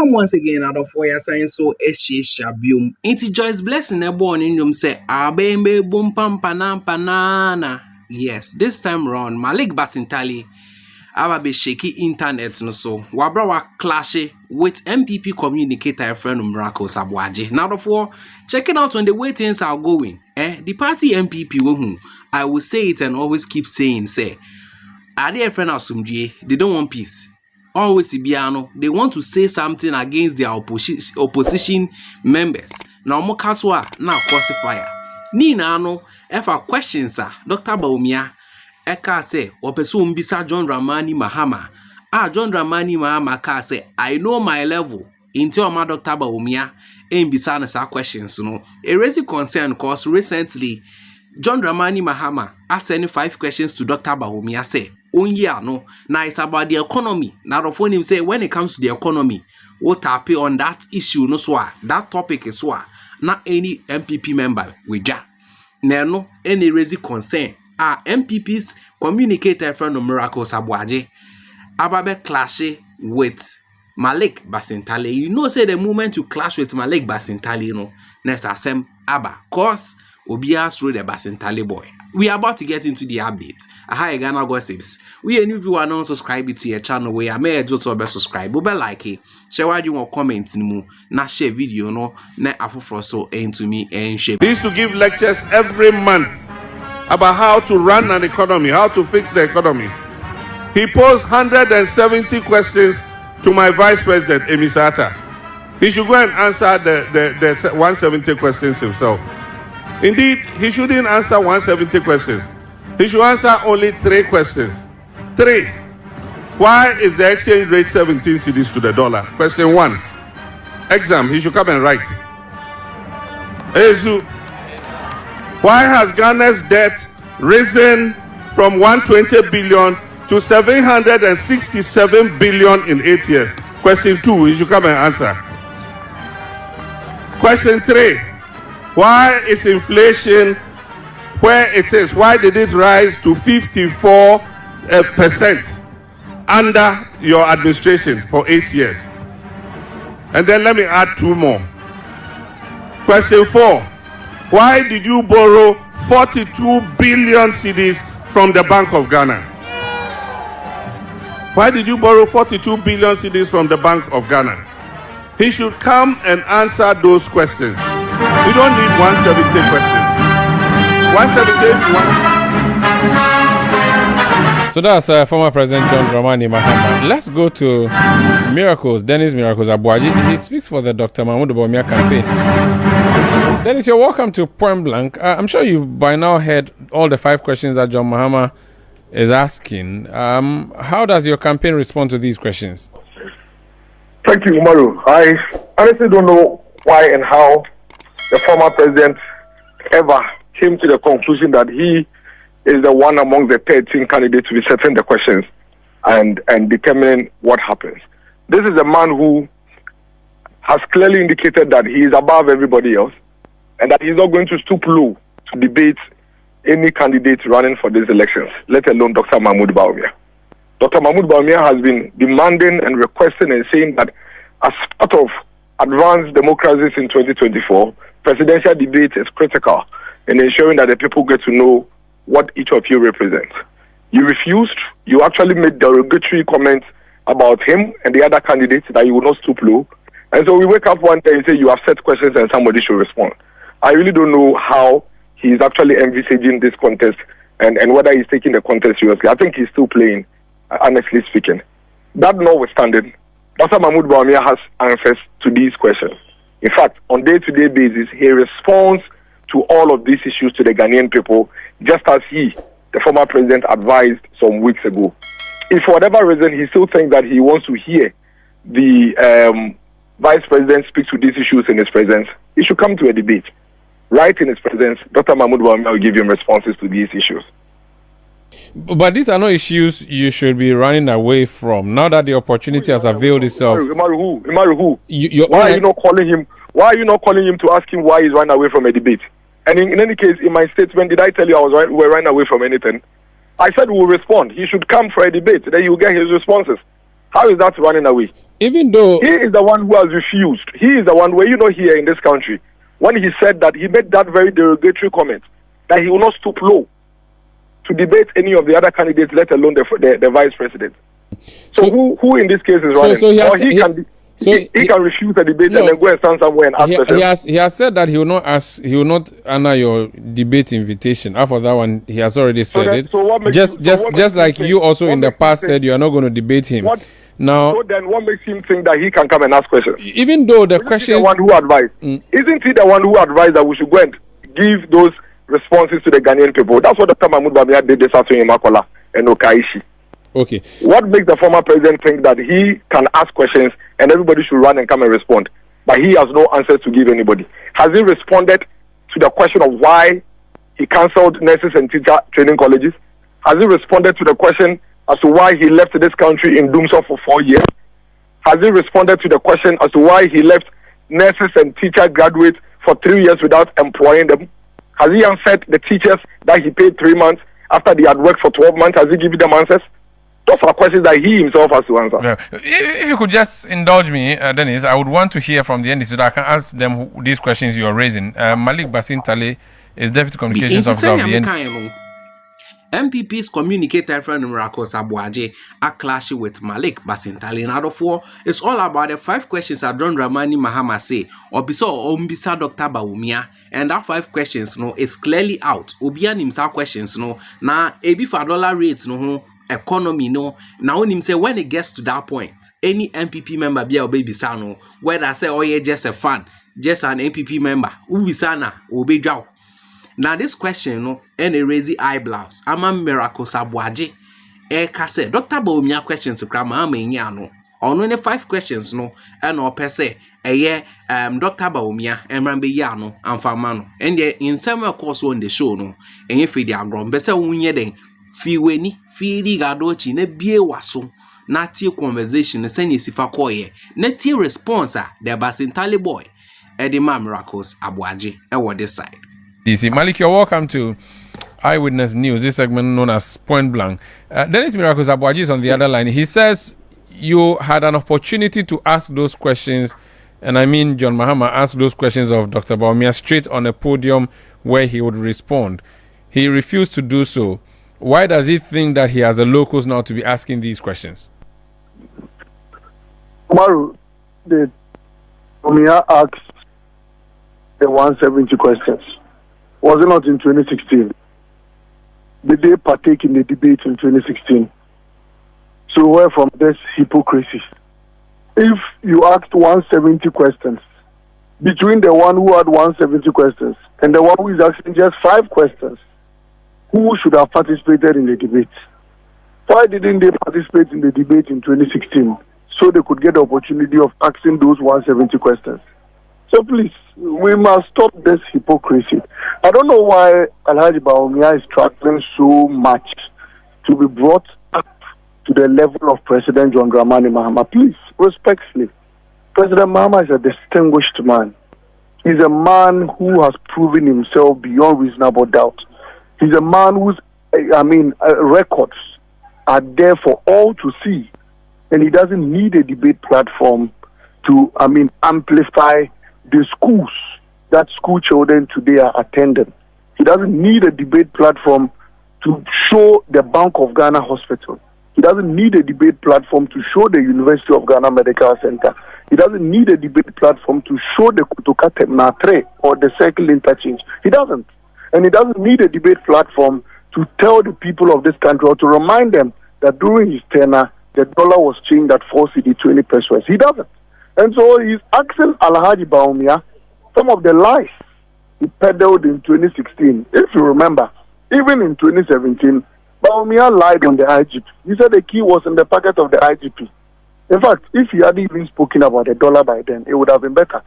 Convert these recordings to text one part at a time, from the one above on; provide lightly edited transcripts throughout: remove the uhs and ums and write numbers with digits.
welcome once again out of where saying so shabium. Ain't Joyce blessing a born in you say abembe boom pam panana. Yes, this time round Malik Basintale aba be shaky internet no so wabra wa clash with MPP communicator friend Miracles Aboagye. Now therefore check it out on the way things are going. The party MPP who I will say it and always keep saying say are they friend asumdie they don't want peace. Always Ibiano, they want to say something against their opposition members. Now Mokaswa now classifier. Ni nano efa questions Dr. Baumia eka say opeso mbisa John Dramani Mahama. John Dramani Mahama ka say I know my level until my Dr. Baumia mbisa na questions no. A raising concern cause recently John Dramani Mahama asked 5 questions to Dr. Baumia say no, now it's about the economy. Now the phone him say when it comes to the economy, what happen on that issue no so that topic is so not any MPP member with ja. No any raise concern. MPP's communicator friend of Miracles Aboagye ababe clash with Malik Basintale. You know say the moment you clash with Malik Basintale, you know, next asem aba cause Obia through the Basintale boy. We are about to get into the update. Hi Ghana gossips. We any of you are not subscribed to your channel where I may just subscribe. But like it, share what you want comment mu na share video no na afofro so into me and share. He used to give lectures every month about how to run an economy, how to fix the economy. He posed 170 questions to my vice president, Emisata. He should go and answer the 170 questions himself. Indeed, he shouldn't answer 170 questions. He should answer only 3 questions. 3. Why is the exchange rate 17 cedis to the dollar? Question 1. Exam, he should come and write. Ezu. Why has Ghana's debt risen from 120 billion to 767 billion in 8 years? Question 2, he should come and answer. Question 3. Why is inflation where it is? Why did it rise to 54% under your administration for 8 years? And then let me add 2 more. Question 4. Why did you borrow 42 billion cedis from the Bank of Ghana? Why did you borrow 42 billion cedis from the Bank of Ghana? He should come and answer those questions. We don't need 170 questions. 170. So that's former President John Dramani Mahama. Let's go to Dennis Miracles Aboagye. He speaks for the Dr. Mahmoud Bawumia campaign. Dennis, you're welcome to Point Blank. I'm sure you've by now heard all the 5 questions that John Mahama is asking. How does your campaign respond to these questions? Thank you, Umaru. I honestly don't know why and how the former president ever came to the conclusion that he is the one among the 13 candidates to be setting the questions and determining what happens. This is a man who has clearly indicated that he is above everybody else and that he's not going to stoop low to debate any candidate running for these elections, let alone Dr. Mahmoud Bawumia. Dr. Mahmoud Bawumia has been demanding and requesting and saying that as part of advanced democracies in 2024, presidential debate is critical in ensuring that the people get to know what each of you represents. You refused. You actually made derogatory comments about him and the other candidates that you will not stoop low. And so we wake up one day and say you have set questions and somebody should respond. I really don't know how he's actually envisaging this contest and whether he's taking the contest seriously. I think he's still playing, honestly speaking. That notwithstanding, Dr. Mahmoud Bawumia has answers to these questions. In fact, on day-to-day basis, he responds to all of these issues to the Ghanaian people, just as he, the former president, advised some weeks ago. If for whatever reason he still thinks that he wants to hear the vice president speak to these issues in his presence, he should come to a debate. Right in his presence, Dr. Mahmoud Bawumia will give him responses to these issues. But these are not issues you should be running away from. Now that the opportunity has availed itself. Imaru, why are you not calling him? Why are you not calling him to ask him why he's running away from a debate? And in any case, in my statement, did I tell you we're running away from anything? I said we will respond. He should come for a debate. Then you will get his responses. How is that running away? Even though he is the one who has refused. He is the one where, here in this country, when he said that he made that very derogatory comment that he will not stoop low to debate any of the other candidates, let alone the vice president. So who in this case is running? He can refuse a debate and then go and stand somewhere and ask questions. He has said that he will not honor your debate invitation. After that one, he has already said it. So just like you also in the past said you are not going to debate him. So then what makes him think that he can come and ask questions? Even though the questions... Isn't he the one who advised? Isn't he the one who advised that we should go and give those responses to the Ghanaian people? That's what Dr. Mahmoud Bawumia did this afternoon in Makola and Okaishi. Okay. What makes the former president think that he can ask questions and everybody should run and come and respond, but he has no answers to give anybody? Has he responded to the question of why he cancelled nurses and teacher training colleges? Has he responded to the question as to why he left this country in Doomsor for 4 years? Has he responded to the question as to why he left nurses and teacher graduates for 3 years without employing them? Has he answered the teachers that he paid 3 months after they had worked for 12 months? Has he given them answers? Those are questions that he himself has to answer. Yeah. If you could just indulge me, Dennis, I would want to hear from the NDC so that I can ask them these questions you are raising. Malik Basintale is Deputy Communications Officer of the NDC. MPP's communicator friend Miracles Aboagye are clashing with Malik Basintale. Now, therefore, it's all about the 5 questions that John Dramani Mahama say, or Ombisa Dr. Bawumia, and that 5 questions, is clearly out. Obian himself questions, now, ebi for dollar rates, economy, now when him say when it gets to that point, any MPP member be a baby son, whether say, oh, yeah, just a fan, just an MPP member, ubisana, obe jaw. Now this question, any raise eyebrows. Ama Miracles Aboagye. Kase Dr. Bawumia questions to grandma no. Only 5 questions and per se Dr. Bawumia remember yano and famano. And in some course on the show and if they are grown besa unye den fi weni fi gadochi ne bie waso na tie conversation send sifa koye na tie response the Basintale boy Eddie Miracles Aboagye what this side. DC Malik, you're welcome to Eyewitness News, this segment known as Point Blank. Dennis Miracles Aboagye is on the other line. He says you had an opportunity to ask those questions, and I mean John Mahama asked those questions of Dr. Bawumia straight on a podium where he would respond. He refused to do so. Why does he think that he has a locus now to be asking these questions? Maru, the Bawumia asked the 170 questions. Was it not in 2016? Did they partake in the debate in 2016? So where from this hypocrisy? If you asked 170 questions, between the one who had 170 questions and the one who is asking just 5 questions, who should have participated in the debate? Why didn't they participate in the debate in 2016 so they could get the opportunity of asking those 170 questions? So please, we must stop this hypocrisy. I don't know why Alhaji Bawumia is struggling so much to be brought up to the level of President John Dramani Mahama. Please, respectfully, President Mahama is a distinguished man. He's a man who has proven himself beyond reasonable doubt. He's a man whose, records are there for all to see. And he doesn't need a debate platform to, amplify the schools that school children today are attending. He doesn't need a debate platform to show the Bank of Ghana Hospital. He doesn't need a debate platform to show the University of Ghana Medical Center. He doesn't need a debate platform to show the Kutuka Natre or the Circle Interchange. He doesn't. And he doesn't need a debate platform to tell the people of this country or to remind them that during his tenure, the dollar was changed at 4 cedi 20 pesos. He doesn't. And so he's asking Alhaji Bawumia some of the lies he peddled in 2016. If you remember, even in 2017, Bawumia lied on the IGP. He said the key was in the pocket of the IGP. In fact, if he hadn't even spoken about the dollar by then, it would have been better.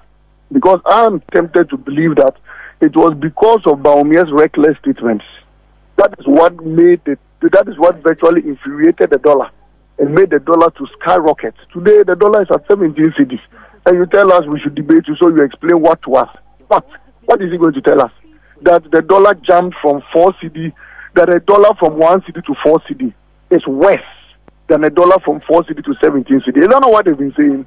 Because I am tempted to believe that it was because of Bawumia's reckless statements. That is what virtually infuriated the dollar and made the dollar to skyrocket. Today, the dollar is at 17 cedis. And you tell us we should debate you, so you explain what to us. What is he going to tell us? That the dollar jumped from 4 cedi, that a dollar from 1 cedi to 4 cedi is worse than a dollar from 4 cedi to 17 cedi. Is that not what they've been saying?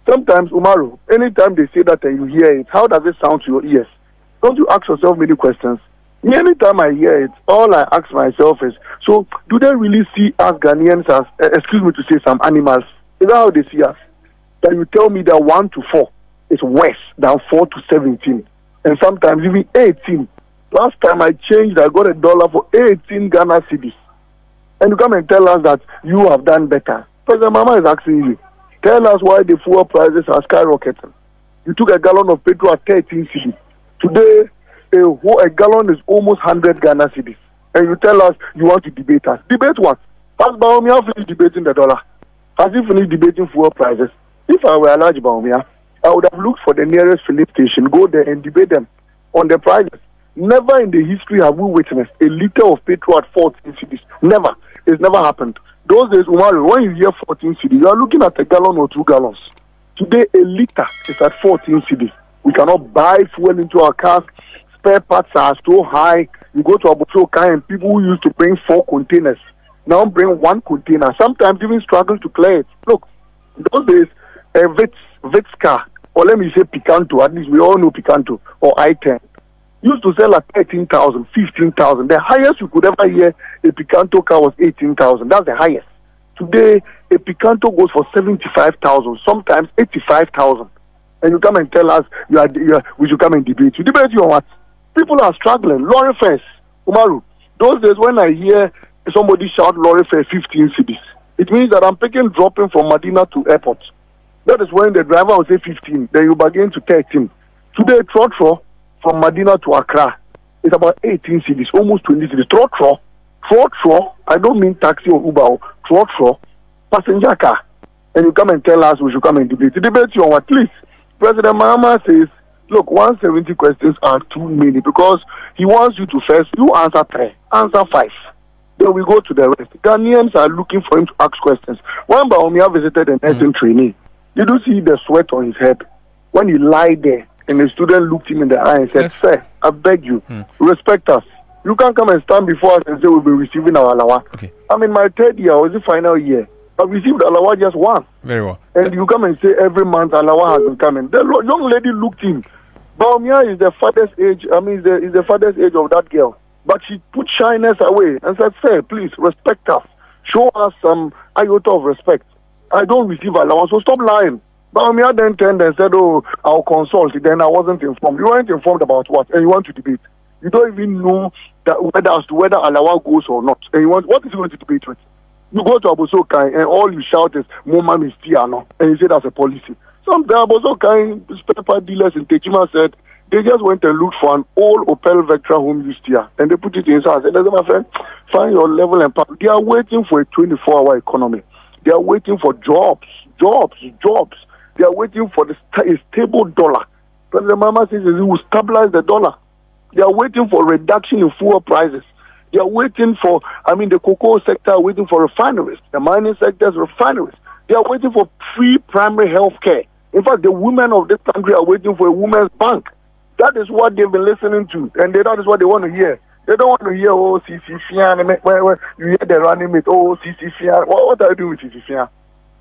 Sometimes, Umaru, anytime they say that and you hear it, how does it sound to your ears? Don't you ask yourself many questions? Me, anytime I hear it, all I ask myself is, so do they really see us Ghanaians as, excuse me to say, some animals? Is that how they see us? That you tell me that 1 to 4 is worse than 4 to 17, and sometimes even 18. Last time I changed, I got a dollar for 18 Ghana cedis. And you come and tell us that you have done better. President Mahama is asking you, tell us why the fuel prices are skyrocketing. You took a gallon of petrol at 13 cedis. Today, a gallon is almost 100 Ghana cedis. And you tell us you want to debate us. Debate what? Has Baumia finished debating the dollar? Has he finished debating fuel prices? If I were a large Baumia, I would have looked for the nearest filling station, go there and debate them on the prices. Never in the history have we witnessed a liter of petrol at 14 cedis. Never. It's never happened. Those days, Umaru, when you hear 14 cedis, you are looking at a gallon or 2 gallons. Today, a liter is at 14 cedis. We cannot buy fuel into our cars. Spare parts are so high. You go to Aboagye and people who used to bring 4 containers now bring 1 container. Sometimes even struggle to clear it. Look, those days, a Vitz car, or let me say Picanto, at least we all know Picanto, or I-10, used to sell at 13,000, 15,000. The highest you could ever hear a Picanto car was 18,000. That's the highest. Today, a Picanto goes for 75,000, sometimes 85,000. And you come and tell us we should come and debate. You debate you on what? People are struggling. Lorry fares, Umaru. Those days when I hear somebody shout lorry fare 15 cedis, it means that I'm dropping from Medina to airport. That is when the driver will say 15, then you bargain to 13. Today, trotro from Medina to Accra, it's about 18 cedis, almost 20 cedis. Trotro, I don't mean taxi or Uber, trotro, passenger car. And you come and tell us we should come and debate. The debate you on what? Please. President Mahama says, look, 170 questions are too many because he wants you to first, you answer 3, answer 5. Then we go to the rest. Ghanaians are looking for him to ask questions. When Baumia visited a nursing trainee, did you see the sweat on his head? When he lied there and the student looked him in the eye and said, Sir, I beg you, respect us. You can't come and stand before us and say we'll be receiving our alawa. Okay. I'm in my 3rd year, or is it final year? I've received alawa just once. Very well. And you come and say every month alawa has been coming. The young lady looked in. Baumia is the father's age, is the father's age of that girl. But she put shyness away and said, Sir, please respect us. Show us some iota of respect. I don't receive allowance, so stop lying. Baumia then turned and said, oh, I'll consult. Then I wasn't informed. You weren't informed about what? And you want to debate. You don't even know that whether alawa goes or not. And you want, what is he going to debate with? You go to Aboagye and all you shout is, Moma Mistiano. And you say that's a policy. Some Aboagye spare part dealers in Techima said, they just went and looked for an old Opel Vectra home used here. And they put it inside. I said, my friend, find your level and path. They are waiting for a 24-hour economy. They are waiting for jobs. They are waiting for a stable dollar. President Mahama says he will stabilize the dollar. They are waiting for reduction in fuel prices. They are waiting for, the cocoa sector are waiting for refineries. The mining sector is refineries. They are waiting for free primary health care. In fact, the women of this country are waiting for a women's bank. That is what they've been listening to, and that is what they want to hear. They don't want to hear, oh, CC where you hear the running mate, oh, CC what are you doing with CC?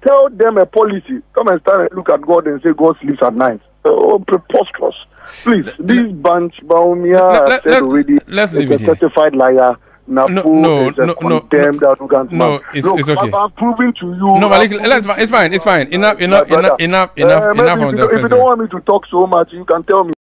Tell them a policy. Come and stand and look at God and say God sleeps at night. Oh, preposterous. Please, this bunch, Baumia said already, is a certified liar. No, condemned arrogant man. No, it's okay. I'm proving to you. No, Malik, it's fine. Enough on the if you don't want me to talk so much, you can tell me.